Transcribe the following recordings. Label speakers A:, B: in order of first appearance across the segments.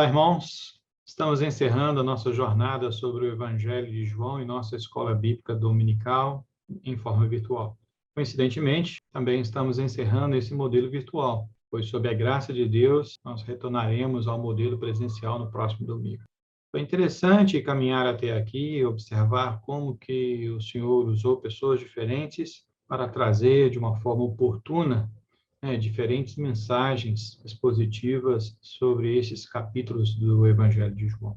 A: Olá, irmãos. Estamos encerrando a nossa jornada sobre o Evangelho de João em nossa escola bíblica dominical em forma virtual. Coincidentemente, também estamos encerrando esse modelo virtual, pois, sob a graça de Deus, nós retornaremos ao modelo presencial no próximo domingo. Foi interessante caminhar até aqui e observar como que o Senhor usou pessoas diferentes para trazer de uma forma oportuna diferentes mensagens expositivas sobre esses capítulos do Evangelho de João.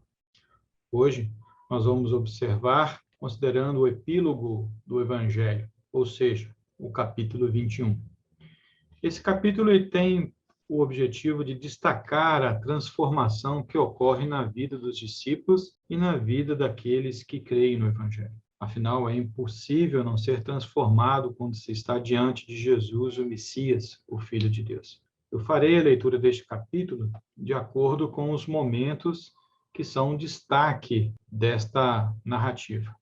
A: Hoje, nós vamos observar, considerando o epílogo do Evangelho, ou seja, o capítulo 21. Esse capítulo ele tem o objetivo de destacar a transformação que ocorre na vida dos discípulos e na vida daqueles que creem no Evangelho. Afinal, é impossível não ser transformado quando se está diante de Jesus, o Messias, o Filho de Deus. Eu farei a leitura deste capítulo de acordo com os momentos que são destaque desta narrativa.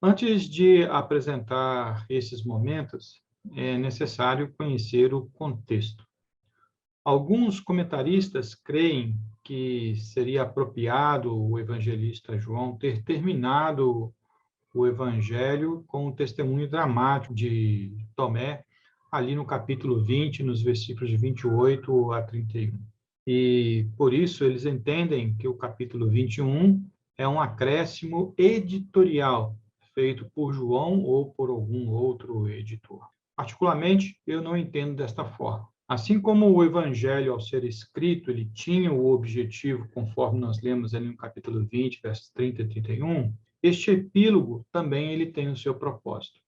A: Antes de apresentar esses momentos, é necessário conhecer o contexto. Alguns comentaristas creem que seria apropriado o evangelista João ter terminado o Evangelho com o testemunho dramático de Tomé, ali no capítulo 20, nos versículos de 28 a 31. E, por isso, eles entendem que o capítulo 21 é um acréscimo editorial feito por João ou por algum outro editor. Particularmente, eu não entendo desta forma. Assim como o Evangelho, ao ser escrito, ele tinha o objetivo, conforme nós lemos ali no capítulo 20, versos 30 e 31, este epílogo também ele tem o seu propósito.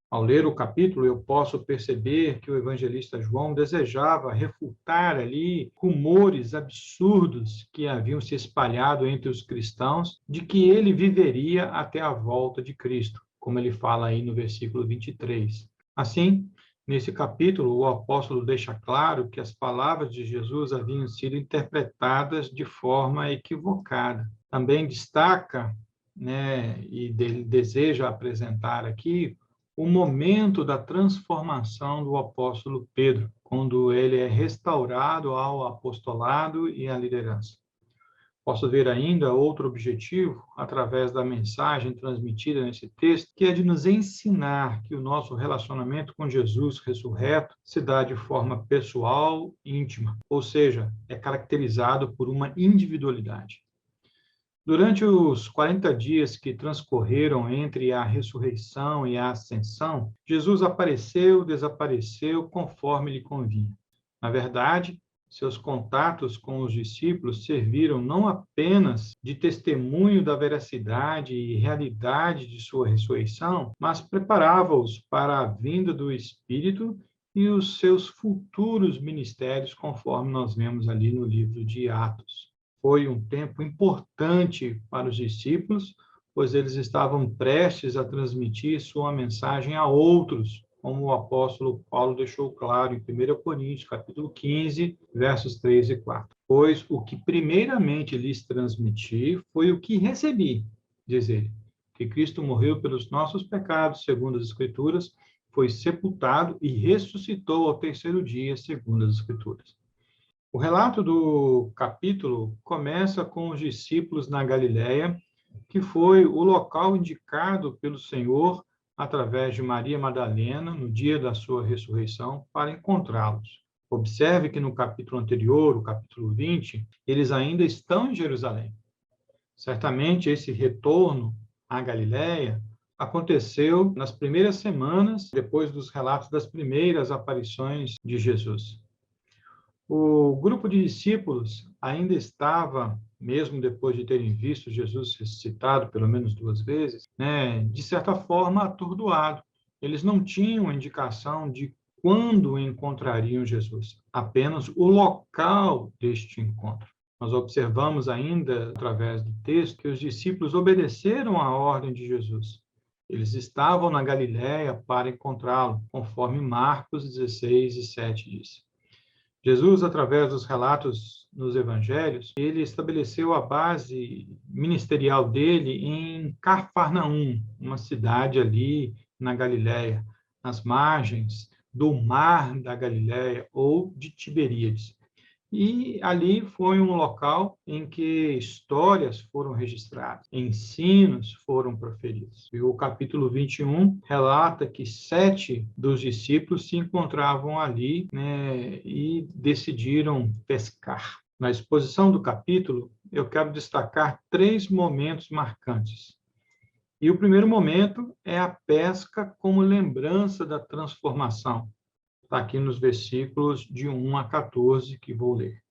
A: Ao ler o capítulo, eu posso perceber que o evangelista João desejava refutar ali rumores absurdos que haviam se espalhado entre os cristãos de que ele viveria até a volta de Cristo, como ele fala aí no versículo 23. Assim, nesse capítulo, o apóstolo deixa claro que as palavras de Jesus haviam sido interpretadas de forma equivocada. Também destaca, e deseja apresentar aqui o momento da transformação do apóstolo Pedro, quando ele é restaurado ao apostolado e à liderança. Posso ver ainda outro objetivo, através da mensagem transmitida nesse texto, que é de nos ensinar que o nosso relacionamento com Jesus ressurreto se dá de forma pessoal e íntima, ou seja, é caracterizado por uma individualidade. Durante os 40 dias que transcorreram entre a ressurreição e a ascensão, Jesus apareceu, desapareceu conforme lhe convinha. Na verdade, seus contatos com os discípulos serviram não apenas de testemunho da veracidade e realidade de sua ressurreição, mas preparava-os para a vinda do Espírito e os seus futuros ministérios, conforme nós vemos ali no livro de Atos. Foi um tempo importante para os discípulos, pois eles estavam prestes a transmitir sua mensagem a outros, como o apóstolo Paulo deixou claro em 1 Coríntios, capítulo 15, versos 3 e 4. Pois o que primeiramente lhes transmiti foi o que recebi, diz ele, que Cristo morreu pelos nossos pecados, segundo as Escrituras, foi sepultado e ressuscitou ao terceiro dia, segundo as Escrituras. O relato do capítulo começa com os discípulos na Galileia, que foi o local indicado pelo Senhor através de Maria Madalena no dia da sua ressurreição para encontrá-los. Observe que no capítulo anterior, o capítulo 20, eles ainda estão em Jerusalém. Certamente esse retorno à Galileia aconteceu nas primeiras semanas depois dos relatos das primeiras aparições de Jesus. O grupo de discípulos ainda estava, mesmo depois de terem visto Jesus ressuscitado pelo menos 2 vezes, de certa forma atordoado. Eles não tinham indicação de quando encontrariam Jesus, apenas o local deste encontro. Nós observamos ainda, através do texto, que os discípulos obedeceram à ordem de Jesus. Eles estavam na Galiléia para encontrá-lo, conforme Marcos 16 e 7 diz. Jesus, através dos relatos nos evangelhos, ele estabeleceu a base ministerial dele em Cafarnaum, uma cidade ali na Galiléia, nas margens do mar da Galiléia ou de Tiberíades. E ali foi um local em que histórias foram registradas, ensinos foram proferidos. E o capítulo 21 relata que 7 dos discípulos se encontravam ali, né, e decidiram pescar. Na exposição do capítulo, eu quero destacar 3 momentos marcantes. E o primeiro momento é a pesca como lembrança da transformação. Está aqui nos versículos de 1 a 14, que vou ler.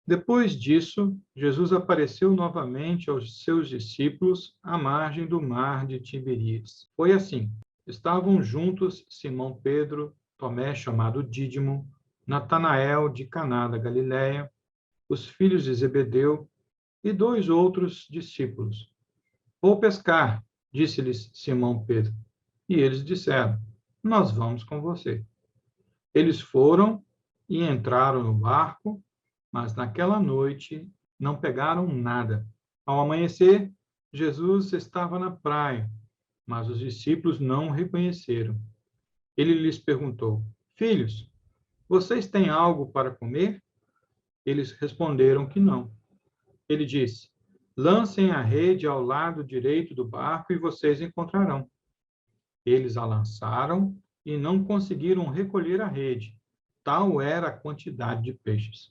A: Depois disso, Jesus apareceu novamente aos seus discípulos à margem do mar de Tiberíades. Foi assim: estavam juntos Simão Pedro, Tomé, chamado Dídimo, Natanael, de Caná da Galiléia, os filhos de Zebedeu e 2 outros discípulos. Vou pescar, disse-lhes Simão Pedro. E eles disseram: nós vamos com você. Eles foram e entraram no barco, mas naquela noite não pegaram nada. Ao amanhecer, Jesus estava na praia, mas os discípulos não o reconheceram. Ele lhes perguntou: filhos, vocês têm algo para comer? Eles responderam que não. Ele disse: lancem a rede ao lado direito do barco e vocês encontrarão. Eles a lançaram e não conseguiram recolher a rede. Tal era a quantidade de peixes.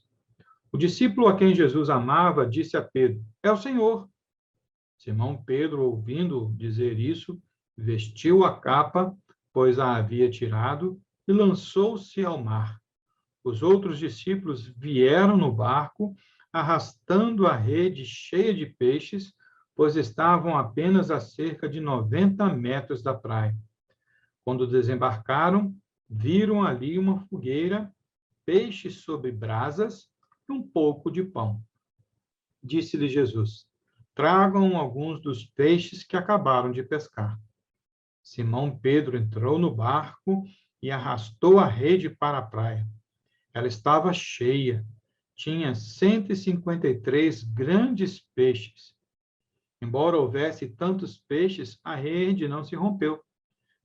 A: O discípulo a quem Jesus amava disse a Pedro: é o Senhor. Simão Pedro, ouvindo dizer isso, vestiu a capa, pois a havia tirado, e lançou-se ao mar. Os outros discípulos vieram no barco, arrastando a rede cheia de peixes, pois estavam apenas a cerca de 90 metros da praia. Quando desembarcaram, viram ali uma fogueira, peixes sobre brasas e um pouco de pão. Disse-lhe Jesus: tragam alguns dos peixes que acabaram de pescar. Simão Pedro entrou no barco e arrastou a rede para a praia. Ela estava cheia, tinha 153 grandes peixes. Embora houvesse tantos peixes, a rede não se rompeu.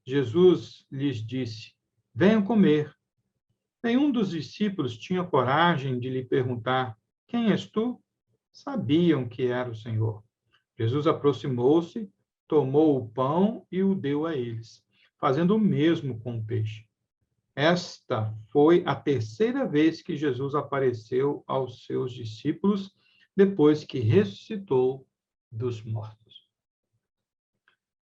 A: Jesus lhes disse: venham comer. Nenhum dos discípulos tinha coragem de lhe perguntar: quem és tu? Sabiam que era o Senhor. Jesus aproximou-se, tomou o pão e o deu a eles, fazendo o mesmo com o peixe. Esta foi a terceira vez que Jesus apareceu aos seus discípulos depois que ressuscitou dos mortos.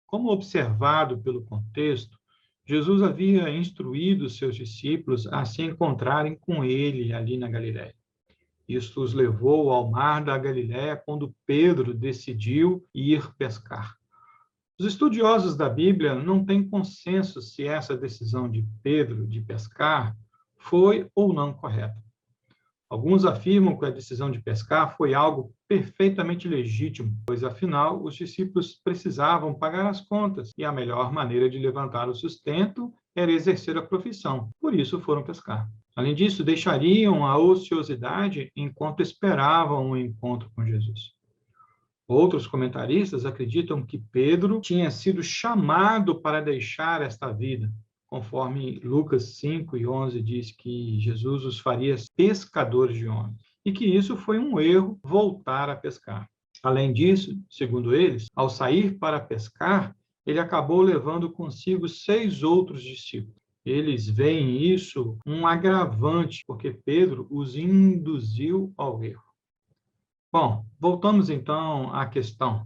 A: Como observado pelo contexto, Jesus havia instruído seus discípulos a se encontrarem com ele ali na Galiléia. Isso os levou ao mar da Galiléia quando Pedro decidiu ir pescar. Os estudiosos da Bíblia não têm consenso se essa decisão de Pedro de pescar foi ou não correta. Alguns afirmam que a decisão de pescar foi algo perfeitamente legítimo, pois, afinal, os discípulos precisavam pagar as contas e a melhor maneira de levantar o sustento era exercer a profissão. Por isso, foram pescar. Além disso, deixariam a ociosidade enquanto esperavam o encontro com Jesus. Outros comentaristas acreditam que Pedro tinha sido chamado para deixar esta vida, conforme Lucas 5:11 diz que Jesus os faria pescadores de homens, e que isso foi um erro voltar a pescar. Além disso, segundo eles, ao sair para pescar, ele acabou levando consigo 6 outros discípulos. Eles veem isso um agravante, porque Pedro os induziu ao erro. Bom, voltamos então à questão.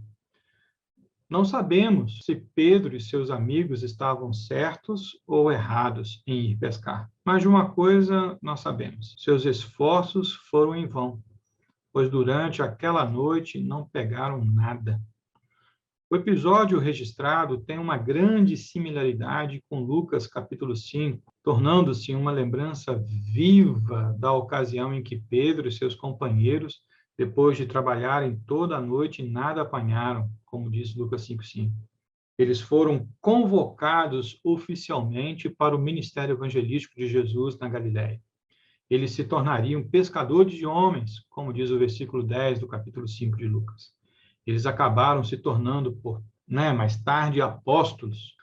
A: Não sabemos se Pedro e seus amigos estavam certos ou errados em ir pescar. Mas de uma coisa nós sabemos: seus esforços foram em vão, pois durante aquela noite não pegaram nada. O episódio registrado tem uma grande similaridade com Lucas capítulo 5, tornando-se uma lembrança viva da ocasião em que Pedro e seus companheiros, depois de trabalharem toda a noite, nada apanharam, como diz Lucas 5:5. Eles foram convocados oficialmente para o ministério evangelístico de Jesus na Galiléia. Eles se tornariam pescadores de homens, como diz o versículo 10 do capítulo 5 de Lucas. Eles acabaram se tornando, mais tarde, apóstolos.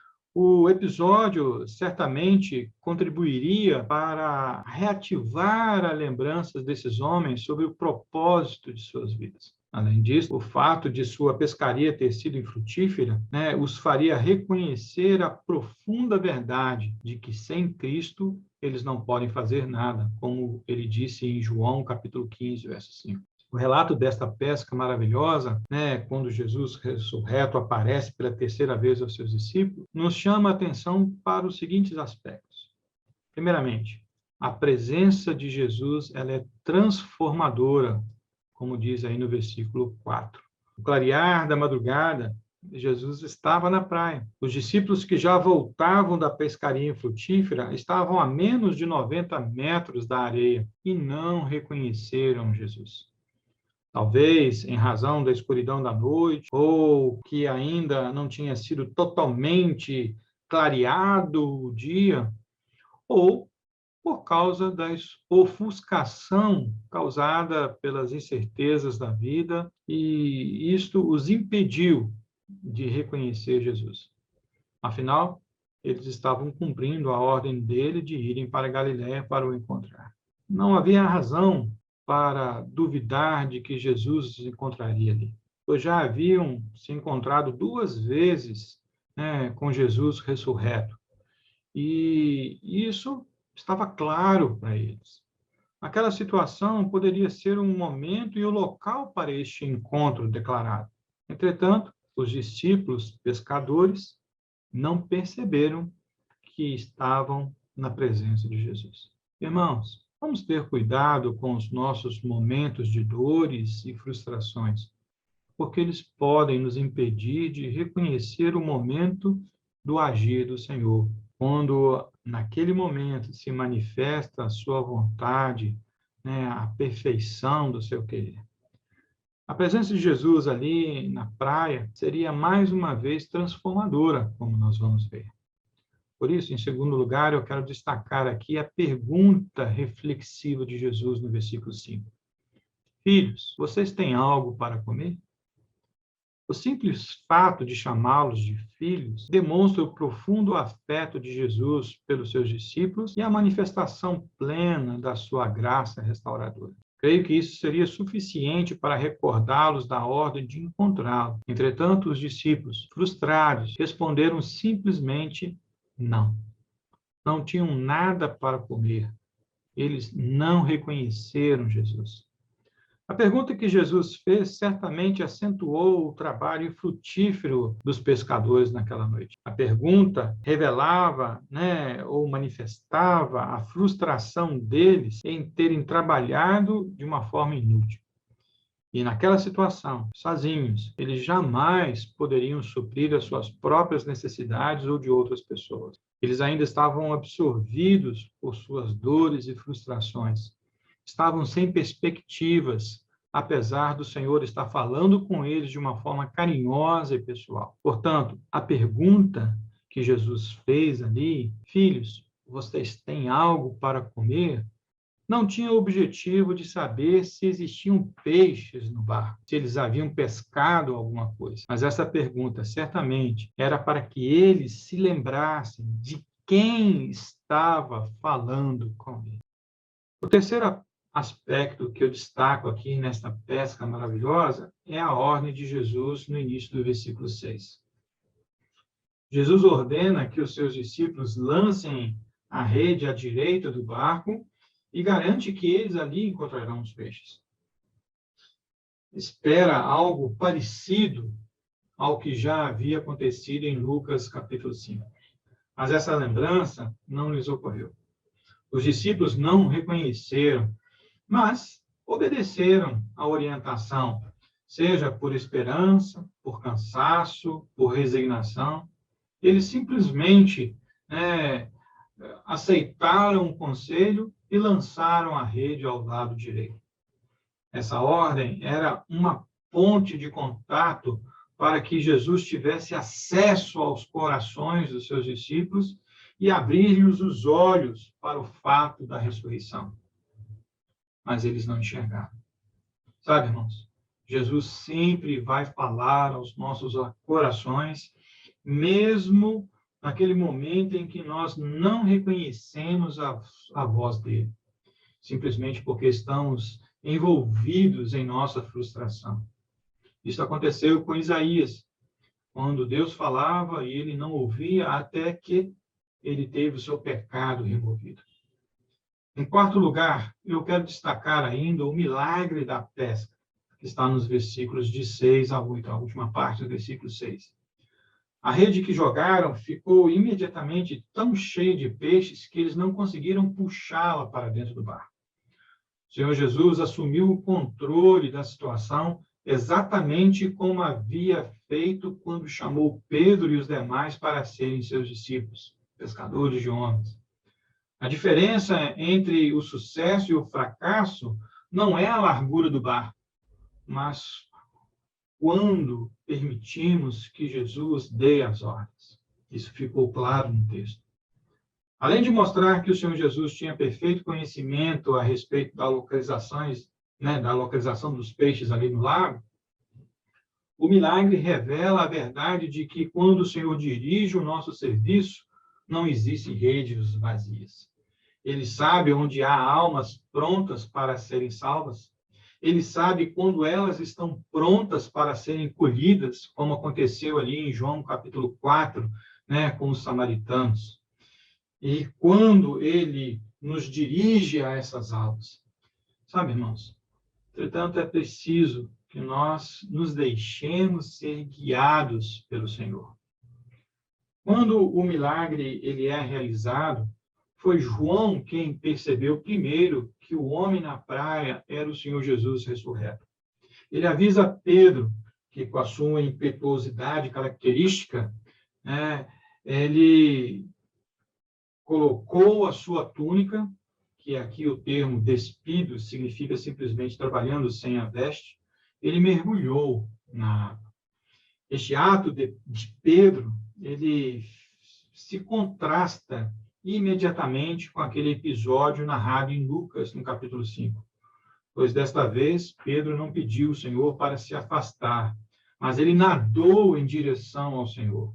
A: O episódio certamente contribuiria para reativar a lembrança desses homens sobre o propósito de suas vidas. Além disso, o fato de sua pescaria ter sido infrutífera, os faria reconhecer a profunda verdade de que sem Cristo eles não podem fazer nada, como ele disse em João, capítulo 15, verso 5. O relato desta pesca maravilhosa, quando Jesus ressurreto aparece pela terceira vez aos seus discípulos, nos chama a atenção para os seguintes aspectos. Primeiramente, a presença de Jesus ela é transformadora, como diz aí no versículo 4. No clarear da madrugada, Jesus estava na praia. Os discípulos que já voltavam da pescaria infrutífera estavam a menos de 90 metros da areia e não reconheceram Jesus. Talvez em razão da escuridão da noite, ou que ainda não tinha sido totalmente clareado o dia, ou por causa da ofuscação causada pelas incertezas da vida, e isto os impediu de reconhecer Jesus. Afinal, eles estavam cumprindo a ordem dele de irem para Galiléia para o encontrar. Não havia razão para duvidar de que Jesus os encontraria ali, pois já haviam se encontrado 2 vezes, com Jesus ressurreto. E isso estava claro para eles. Aquela situação poderia ser um momento e o local para este encontro declarado. Entretanto, os discípulos pescadores não perceberam que estavam na presença de Jesus. Irmãos, vamos ter cuidado com os nossos momentos de dores e frustrações, porque eles podem nos impedir de reconhecer o momento do agir do Senhor, quando naquele momento se manifesta a sua vontade, a perfeição do seu querer. A presença de Jesus ali na praia seria mais uma vez transformadora, como nós vamos ver. Por isso, em segundo lugar, eu quero destacar aqui a pergunta reflexiva de Jesus no versículo 5. Filhos, vocês têm algo para comer? O simples fato de chamá-los de filhos demonstra o profundo afeto de Jesus pelos seus discípulos e a manifestação plena da sua graça restauradora. Creio que isso seria suficiente para recordá-los da ordem de encontrá-lo. Entretanto, os discípulos, frustrados, responderam simplesmente não. Não tinham nada para comer. Eles não reconheceram Jesus. A pergunta que Jesus fez certamente acentuou o trabalho frutífero dos pescadores naquela noite. A pergunta revelava, ou manifestava a frustração deles em terem trabalhado de uma forma inútil. E naquela situação, sozinhos, eles jamais poderiam suprir as suas próprias necessidades ou de outras pessoas. Eles ainda estavam absorvidos por suas dores e frustrações. Estavam sem perspectivas, apesar do Senhor estar falando com eles de uma forma carinhosa e pessoal. Portanto, a pergunta que Jesus fez ali, filhos, vocês têm algo para comer? Não tinha o objetivo de saber se existiam peixes no barco, se eles haviam pescado alguma coisa. Mas essa pergunta, certamente, era para que eles se lembrassem de quem estava falando com ele. O terceiro aspecto que eu destaco aqui nesta pesca maravilhosa é a ordem de Jesus no início do versículo 6. Jesus ordena que os seus discípulos lancem a rede à direita do barco e garante que eles ali encontrarão os peixes. Espera algo parecido ao que já havia acontecido em Lucas capítulo 5. Mas essa lembrança não lhes ocorreu. Os discípulos não reconheceram, mas obedeceram à orientação, seja por esperança, por cansaço, por resignação. Eles simplesmente aceitaram o conselho e lançaram a rede ao lado direito. Essa ordem era uma ponte de contato para que Jesus tivesse acesso aos corações dos seus discípulos e abrir-lhes os olhos para o fato da ressurreição. Mas eles não enxergaram. Sabe, irmãos, Jesus sempre vai falar aos nossos corações, mesmo naquele momento em que nós não reconhecemos a voz dele, simplesmente porque estamos envolvidos em nossa frustração. Isso aconteceu com Isaías, quando Deus falava e ele não ouvia até que ele teve o seu pecado removido. Em quarto lugar, eu quero destacar ainda o milagre da pesca, que está nos versículos de 6 a 8, a última parte do versículo 6. A rede que jogaram ficou imediatamente tão cheia de peixes que eles não conseguiram puxá-la para dentro do barco. O Senhor Jesus assumiu o controle da situação exatamente como havia feito quando chamou Pedro e os demais para serem seus discípulos, pescadores de homens. A diferença entre o sucesso e o fracasso não é a largura do barco, mas quando permitimos que Jesus dê as ordens. Isso ficou claro no texto. Além de mostrar que o Senhor Jesus tinha perfeito conhecimento a respeito das localizações, da localização dos peixes ali no lago, o milagre revela a verdade de que quando o Senhor dirige o nosso serviço, não existem redes vazias. Ele sabe onde há almas prontas para serem salvas. Ele sabe quando elas estão prontas para serem colhidas, como aconteceu ali em João capítulo 4, com os samaritanos. E quando ele nos dirige a essas almas. Sabe, irmãos? Entretanto, é preciso que nós nos deixemos ser guiados pelo Senhor. Quando o milagre ele é realizado, foi João quem percebeu primeiro que o homem na praia era o Senhor Jesus ressurreto. Ele avisa Pedro que, com a sua impetuosidade característica, ele colocou a sua túnica, que aqui o termo despido significa simplesmente trabalhando sem a veste, ele mergulhou na água. Este ato de Pedro, ele se contrasta imediatamente com aquele episódio narrado em Lucas, no capítulo 5. Pois desta vez, Pedro não pediu ao Senhor para se afastar, mas ele nadou em direção ao Senhor.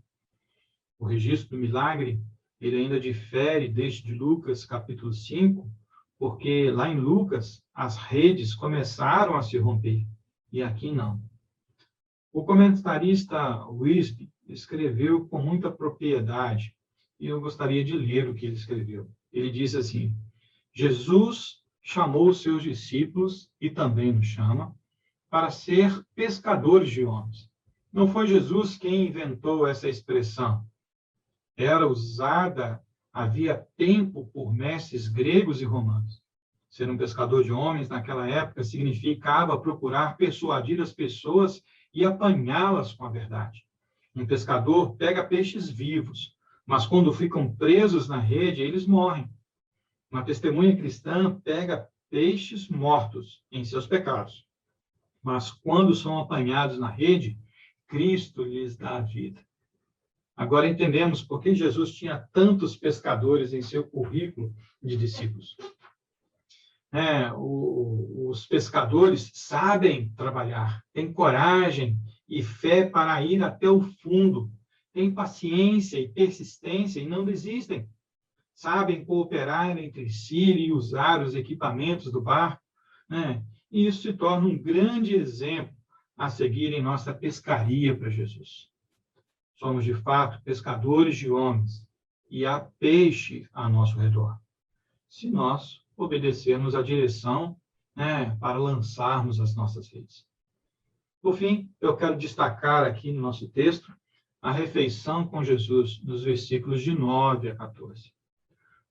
A: O registro do milagre, ele ainda difere deste de Lucas, capítulo 5, porque lá em Lucas, as redes começaram a se romper, e aqui não. O comentarista Wisby escreveu com muita propriedade, e eu gostaria de ler o que ele escreveu. Ele diz assim: Jesus chamou os seus discípulos, e também nos chama, para ser pescadores de homens. Não foi Jesus quem inventou essa expressão. Era usada havia tempo por mestres gregos e romanos. Ser um pescador de homens naquela época significava procurar persuadir as pessoas e apanhá-las com a verdade. Um pescador pega peixes vivos, mas quando ficam presos na rede, eles morrem. Uma testemunha cristã pega peixes mortos em seus pecados, mas quando são apanhados na rede, Cristo lhes dá a vida. Agora entendemos por que Jesus tinha tantos pescadores em seu currículo de discípulos. Os pescadores sabem trabalhar, têm coragem e fé para ir até o fundo, têm paciência e persistência e não desistem. Sabem cooperar entre si e usar os equipamentos do barco. E isso se torna um grande exemplo a seguir em nossa pescaria para Jesus. Somos, de fato, pescadores de homens e há peixe a nosso redor, se nós obedecermos a direção para lançarmos as nossas redes. Por fim, eu quero destacar aqui no nosso texto a refeição com Jesus, nos versículos de 9 a 14.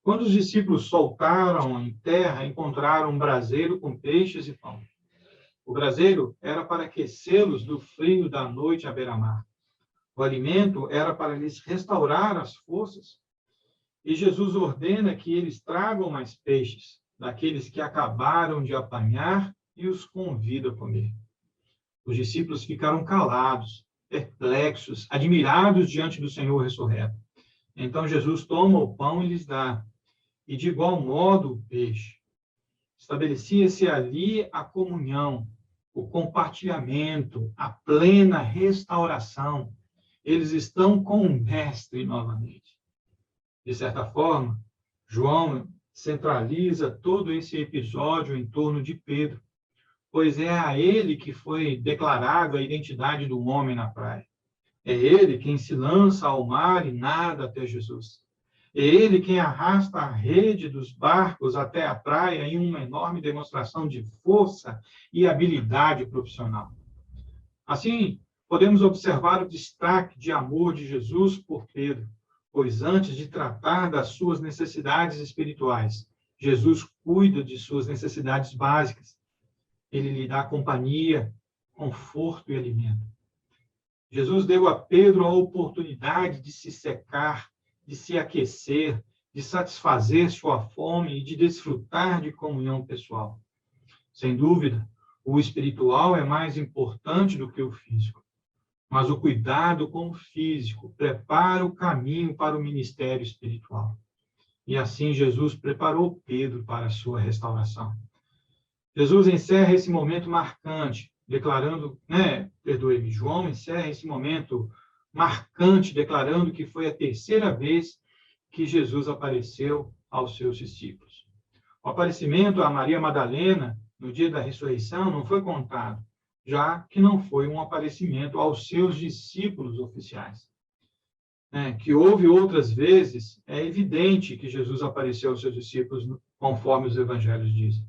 A: Quando os discípulos soltaram em terra, encontraram um braseiro com peixes e pão. O braseiro era para aquecê-los do frio da noite à beira-mar. O alimento era para lhes restaurar as forças. E Jesus ordena que eles tragam mais peixes, daqueles que acabaram de apanhar, e os convida a comer. Os discípulos ficaram calados, perplexos, admirados diante do Senhor ressurreto. Então Jesus toma o pão e lhes dá, e de igual modo o peixe. Estabelecia-se ali a comunhão, o compartilhamento, a plena restauração. Eles estão com o Mestre novamente. De certa forma, João centraliza todo esse episódio em torno de Pedro, pois é a ele que foi declarada a identidade do homem na praia. É ele quem se lança ao mar e nada até Jesus. É ele quem arrasta a rede dos barcos até a praia em uma enorme demonstração de força e habilidade profissional. Assim, podemos observar o destaque de amor de Jesus por Pedro, pois antes de tratar das suas necessidades espirituais, Jesus cuida de suas necessidades básicas. Ele lhe dá companhia, conforto e alimento. Jesus deu a Pedro a oportunidade de se secar, de se aquecer, de satisfazer sua fome e de desfrutar de comunhão pessoal. Sem dúvida, o espiritual é mais importante do que o físico, mas o cuidado com o físico prepara o caminho para o ministério espiritual. E assim Jesus preparou Pedro para a sua restauração. Jesus encerra esse momento marcante, declarando, perdoe-me, João encerra esse momento marcante, declarando que foi a terceira vez que Jesus apareceu aos seus discípulos. O aparecimento a Maria Madalena, no dia da ressurreição, não foi contado, já que não foi um aparecimento aos seus discípulos oficiais. Que houve outras vezes, é evidente que Jesus apareceu aos seus discípulos, conforme os evangelhos dizem.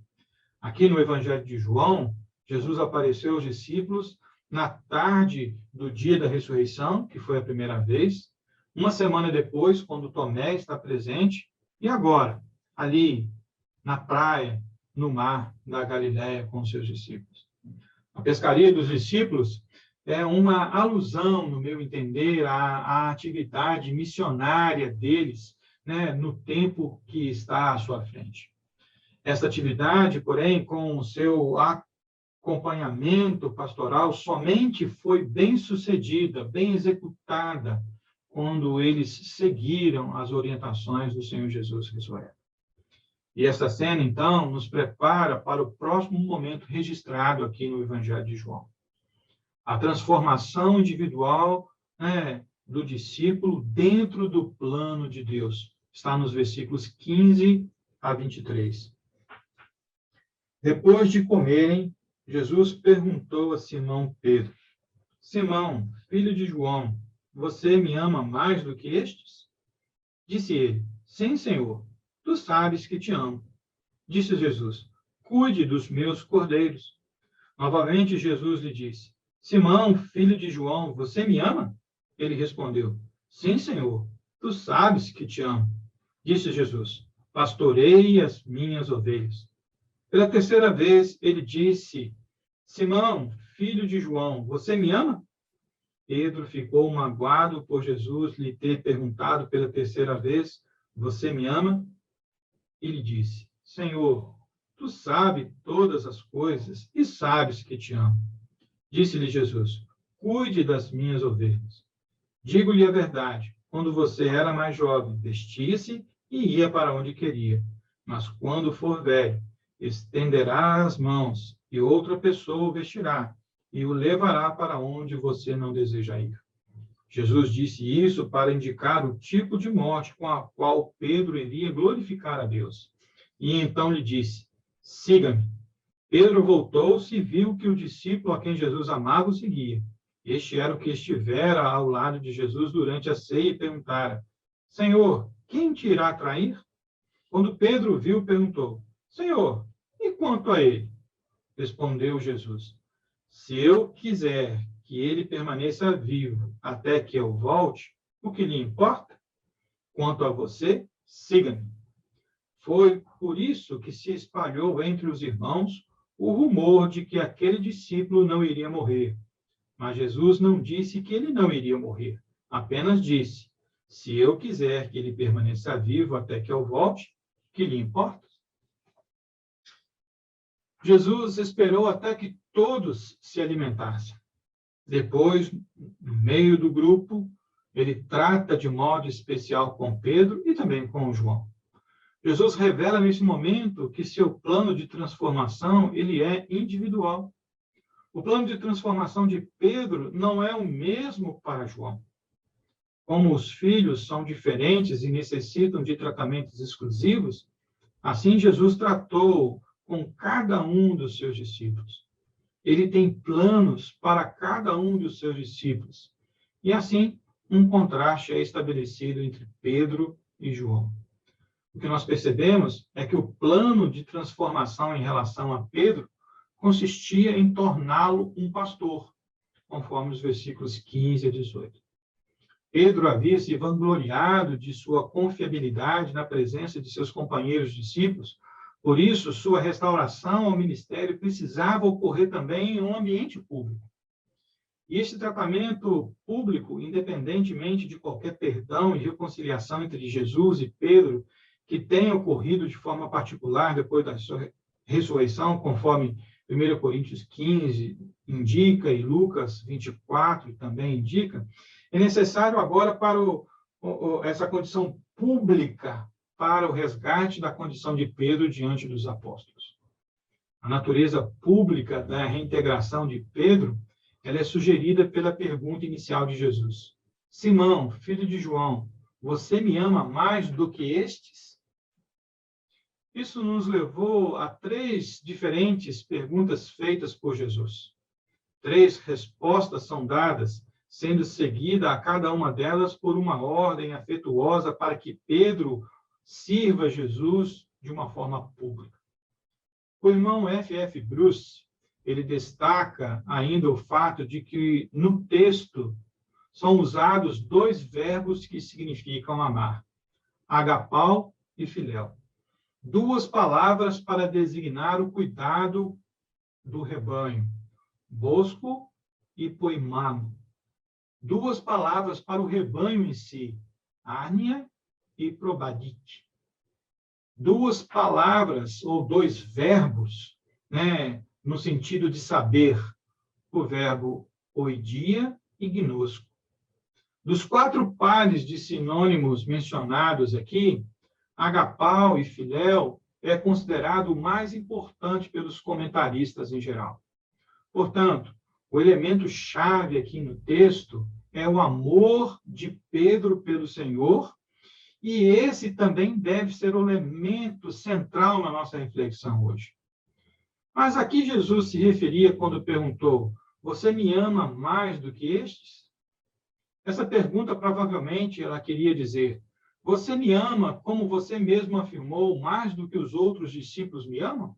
A: Aqui no Evangelho de João, Jesus apareceu aos discípulos na tarde do dia da ressurreição, que foi a primeira vez, uma semana depois, quando Tomé está presente, e agora, ali na praia, no mar da Galileia com seus discípulos. A pescaria dos discípulos é uma alusão, no meu entender, à atividade missionária deles, no tempo que está à sua frente. Esta atividade, porém, com o seu acompanhamento pastoral, somente foi bem sucedida, bem executada, quando eles seguiram as orientações do Senhor Jesus ressurreto. E essa cena, então, nos prepara para o próximo momento registrado aqui no Evangelho de João. A transformação individual do discípulo dentro do plano de Deus. Está nos versículos 15 a 23. Depois de comerem, Jesus perguntou a Simão Pedro: Simão, filho de João, você me ama mais do que estes? Disse ele: Sim, Senhor, tu sabes que te amo. Disse Jesus: Cuide dos meus cordeiros. Novamente Jesus lhe disse: Simão, filho de João, você me ama? Ele respondeu: Sim, Senhor, tu sabes que te amo. Disse Jesus: Pastorei as minhas ovelhas. Pela terceira vez, ele disse: Simão, filho de João, você me ama? Pedro ficou magoado por Jesus lhe ter perguntado pela terceira vez: Você me ama? E lhe disse: Senhor, tu sabes todas as coisas e sabes que te amo. Disse-lhe Jesus: Cuide das minhas ovelhas. Digo-lhe a verdade: quando você era mais jovem, vestia-se e ia para onde queria. Mas quando for velho, estenderá as mãos e outra pessoa o vestirá e o levará para onde você não deseja ir. Jesus disse isso para indicar o tipo de morte com a qual Pedro iria glorificar a Deus. E então lhe disse: Siga-me. Pedro voltou-se e viu que o discípulo a quem Jesus amava o seguia. Este era o que estivera ao lado de Jesus durante a ceia e perguntara: Senhor, quem te irá trair? Quando Pedro viu, perguntou: Senhor, e quanto a ele? Respondeu Jesus: Se eu quiser que ele permaneça vivo até que eu volte, o que lhe importa? Quanto a você, siga-me. Foi por isso que se espalhou entre os irmãos o rumor de que aquele discípulo não iria morrer. Mas Jesus não disse que ele não iria morrer, apenas disse: se eu quiser que ele permaneça vivo até que eu volte, que lhe importa? Jesus esperou até que todos se alimentassem. Depois, no meio do grupo, ele trata de modo especial com Pedro e também com João. Jesus revela nesse momento que seu plano de transformação ele é individual. O plano de transformação de Pedro não é o mesmo para João. Como os filhos são diferentes e necessitam de tratamentos exclusivos, assim Jesus tratou com cada um dos seus discípulos. Ele tem planos para cada um dos seus discípulos. E assim, um contraste é estabelecido entre Pedro e João. O que nós percebemos é que o plano de transformação em relação a Pedro consistia em torná-lo um pastor, conforme os versículos 15 a 18. Pedro havia se vangloriado de sua confiabilidade na presença de seus companheiros discípulos, por isso, sua restauração ao ministério precisava ocorrer também em um ambiente público. E esse tratamento público, independentemente de qualquer perdão e reconciliação entre Jesus e Pedro, que tenha ocorrido de forma particular depois da sua ressurreição, conforme 1 Coríntios 15 indica e Lucas 24 também indica, é necessário agora para essa condição pública para o resgate da condição de Pedro diante dos apóstolos. A natureza pública da reintegração de Pedro, ela é sugerida pela pergunta inicial de Jesus. Simão, filho de João, você me ama mais do que estes? Isso nos levou a 3 diferentes perguntas feitas por Jesus. 3 respostas são dadas, sendo seguida a cada uma delas por uma ordem afetuosa para que Pedro sirva Jesus de uma forma pública. O irmão F.F. Bruce, ele destaca ainda o fato de que no texto são usados 2 verbos que significam amar, agapau e filéu. 2 palavras para designar o cuidado do rebanho, bosco e poimano. 2 palavras para o rebanho em si, árnia e probadite. 2 palavras ou 2 verbos, no sentido de saber, o verbo oidia e gnosco. Dos 4 pares de sinônimos mencionados aqui, agapau e filéu é considerado o mais importante pelos comentaristas em geral. Portanto, o elemento-chave aqui no texto é o amor de Pedro pelo Senhor, e esse também deve ser o elemento central na nossa reflexão hoje. Mas a que Jesus se referia quando perguntou, você me ama mais do que estes? Essa pergunta provavelmente ela queria dizer, você me ama como você mesmo afirmou, mais do que os outros discípulos me amam?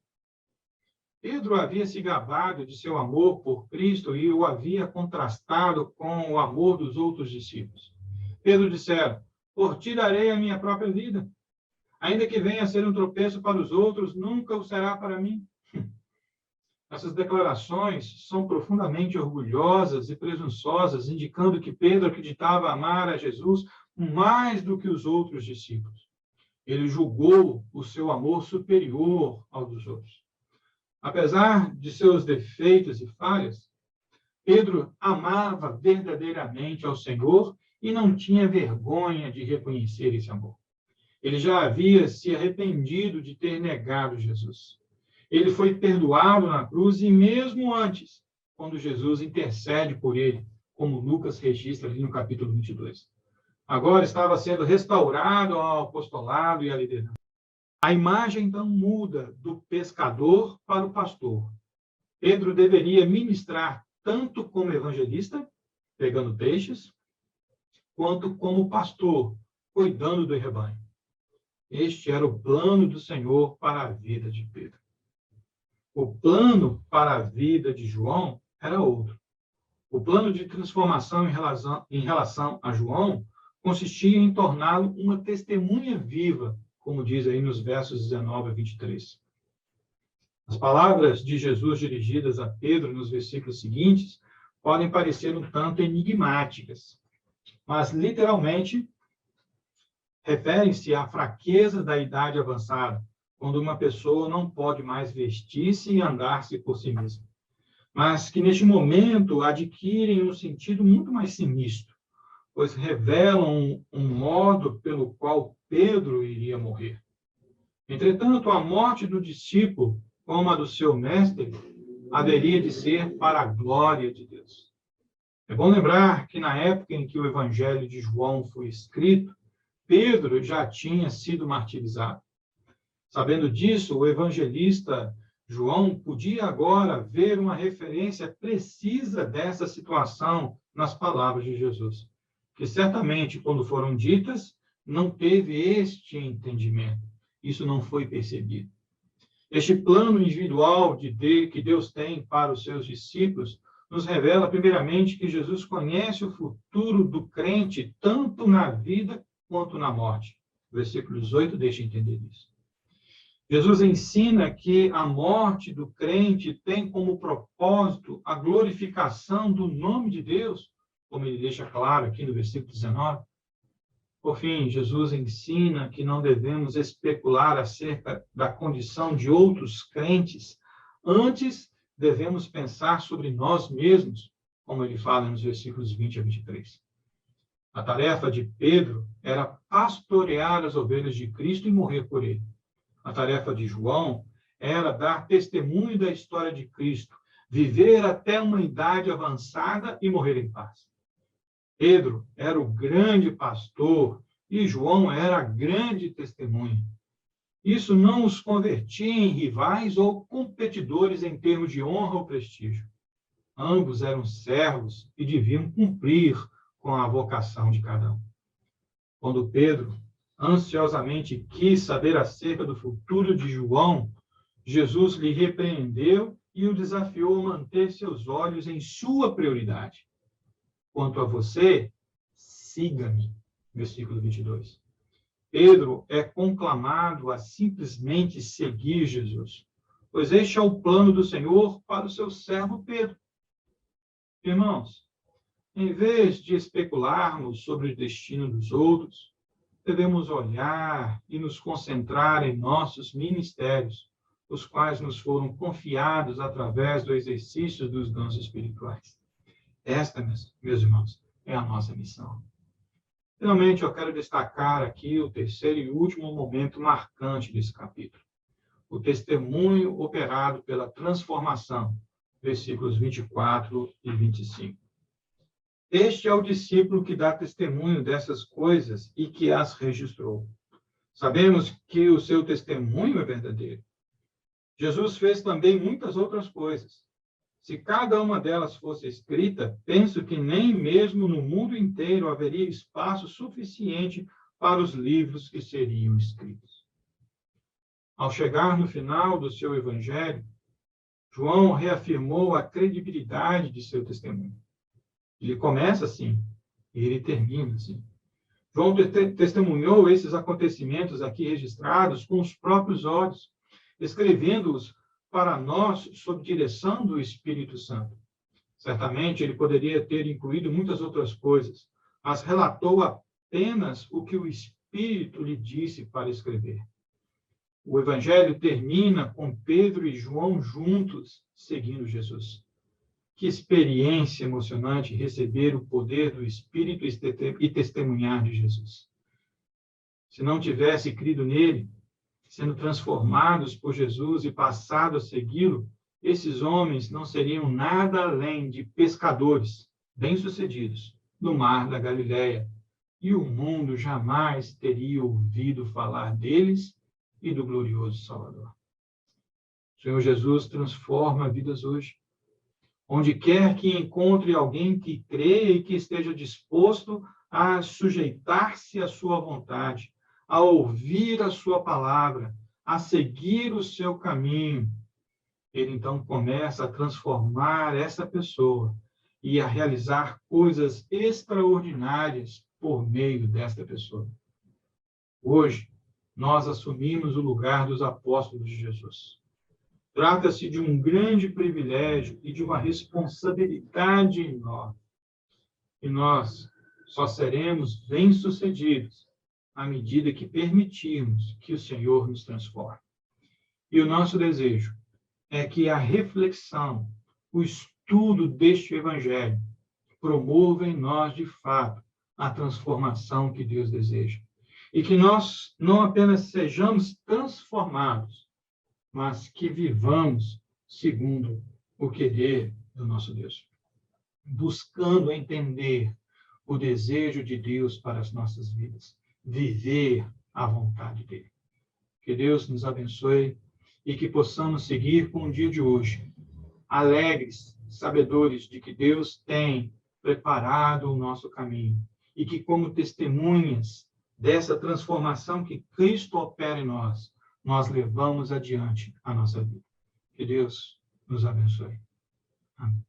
A: Pedro havia se gabado de seu amor por Cristo e o havia contrastado com o amor dos outros discípulos. Pedro dissera, por ti darei a minha própria vida. Ainda que venha a ser um tropeço para os outros, nunca o será para mim. Essas declarações são profundamente orgulhosas e presunçosas, indicando que Pedro acreditava amar a Jesus mais do que os outros discípulos. Ele julgou o seu amor superior ao dos outros. Apesar de seus defeitos e falhas, Pedro amava verdadeiramente ao Senhor e não tinha vergonha de reconhecer esse amor. Ele já havia se arrependido de ter negado Jesus. Ele foi perdoado na cruz e mesmo antes, quando Jesus intercede por ele, como Lucas registra ali no capítulo 22. Agora estava sendo restaurado ao apostolado e à liderança. A imagem, então, muda do pescador para o pastor. Pedro deveria ministrar tanto como evangelista, pegando peixes, quanto como pastor, cuidando do rebanho. Este era o plano do Senhor para a vida de Pedro. O plano para a vida de João era outro. O plano de transformação em relação a João consistia em torná-lo uma testemunha viva, como diz aí nos versos 19 a 23. As palavras de Jesus dirigidas a Pedro nos versículos seguintes podem parecer um tanto enigmáticas, mas literalmente referem-se à fraqueza da idade avançada, quando uma pessoa não pode mais vestir-se e andar-se por si mesma, mas que neste momento adquirem um sentido muito mais sinistro, pois revelam um modo pelo qual Pedro iria morrer. Entretanto, a morte do discípulo, como a do seu mestre, haveria de ser para a glória de Deus. É bom lembrar que na época em que o Evangelho de João foi escrito, Pedro já tinha sido martirizado. Sabendo disso, o evangelista João podia agora ver uma referência precisa dessa situação nas palavras de Jesus, que certamente, quando foram ditas, não teve este entendimento. Isso não foi percebido. Este plano individual que Deus tem para os seus discípulos nos revela, primeiramente, que Jesus conhece o futuro do crente, tanto na vida quanto na morte. Versículo 18 deixa entender isso. Jesus ensina que a morte do crente tem como propósito a glorificação do nome de Deus, como ele deixa claro aqui no versículo 19. Por fim, Jesus ensina que não devemos especular acerca da condição de outros crentes. Antes, devemos pensar sobre nós mesmos, como ele fala nos versículos 20 a 23. A tarefa de Pedro era pastorear as ovelhas de Cristo e morrer por ele. A tarefa de João era dar testemunho da história de Cristo, viver até uma idade avançada e morrer em paz. Pedro era o grande pastor e João era a grande testemunha. Isso não os convertia em rivais ou competidores em termos de honra ou prestígio. Ambos eram servos e deviam cumprir com a vocação de cada um. Quando Pedro ansiosamente quis saber acerca do futuro de João, Jesus lhe repreendeu e o desafiou a manter seus olhos em sua prioridade. Quanto a você, siga-me. Versículo 22. Pedro é conclamado a simplesmente seguir Jesus, pois este é o plano do Senhor para o seu servo Pedro. Irmãos, em vez de especularmos sobre o destino dos outros, devemos olhar e nos concentrar em nossos ministérios, os quais nos foram confiados através do exercício dos dons espirituais. Esta, meus irmãos, é a nossa missão. Finalmente, eu quero destacar aqui o terceiro e último momento marcante desse capítulo. O testemunho operado pela transformação, versículos 24 e 25. Este é o discípulo que dá testemunho dessas coisas e que as registrou. Sabemos que o seu testemunho é verdadeiro. Jesus fez também muitas outras coisas. Se cada uma delas fosse escrita, penso que nem mesmo no mundo inteiro haveria espaço suficiente para os livros que seriam escritos. Ao chegar no final do seu evangelho, João reafirmou a credibilidade de seu testemunho. Ele começa assim, e ele termina assim. João testemunhou esses acontecimentos aqui registrados com os próprios olhos, escrevendo-os para nós sob direção do Espírito Santo. Certamente ele poderia ter incluído muitas outras coisas, mas relatou apenas o que o Espírito lhe disse para escrever. O Evangelho termina com Pedro e João juntos, seguindo Jesus. Que experiência emocionante receber o poder do Espírito e testemunhar de Jesus. Se não tivesse crido nele, sendo transformados por Jesus e passado a segui-lo, esses homens não seriam nada além de pescadores bem-sucedidos no mar da Galileia, e o mundo jamais teria ouvido falar deles e do glorioso Salvador. O Senhor Jesus transforma vidas hoje. Onde quer que encontre alguém que crê e que esteja disposto a sujeitar-se à sua vontade, a ouvir a sua palavra, a seguir o seu caminho, ele então começa a transformar essa pessoa e a realizar coisas extraordinárias por meio desta pessoa. Hoje, nós assumimos o lugar dos apóstolos de Jesus. Trata-se de um grande privilégio e de uma responsabilidade enorme. E nós só seremos bem-sucedidos à medida que permitirmos que o Senhor nos transforme. E o nosso desejo é que a reflexão, o estudo deste Evangelho, promova em nós, de fato, a transformação que Deus deseja. E que nós não apenas sejamos transformados, mas que vivamos segundo o querer do nosso Deus. buscando entender o desejo de Deus para as nossas vidas, viver a vontade dele. Que Deus nos abençoe e que possamos seguir com o dia de hoje, alegres, sabedores de que Deus tem preparado o nosso caminho e que, como testemunhas dessa transformação que Cristo opera em nós, nós levamos adiante a nossa vida. Que Deus nos abençoe. Amém.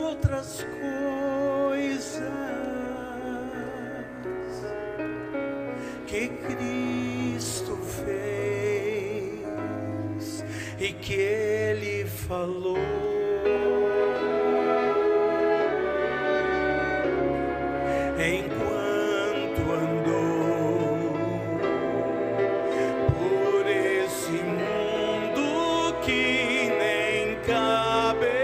B: Outras coisas que Cristo fez e que Ele falou, enquanto andou por esse mundo que nem cabe.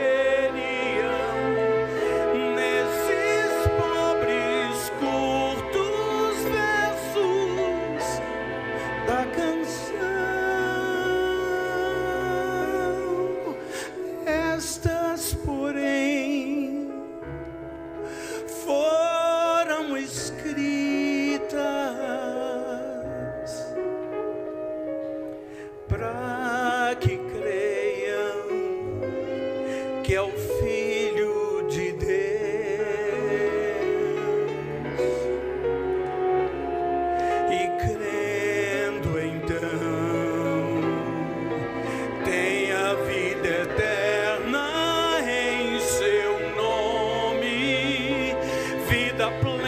B: Estas, porém, foram escritas para que creiam que é o Filho de Deus e crendo então tem a vida eterna em seu nome, vida plena.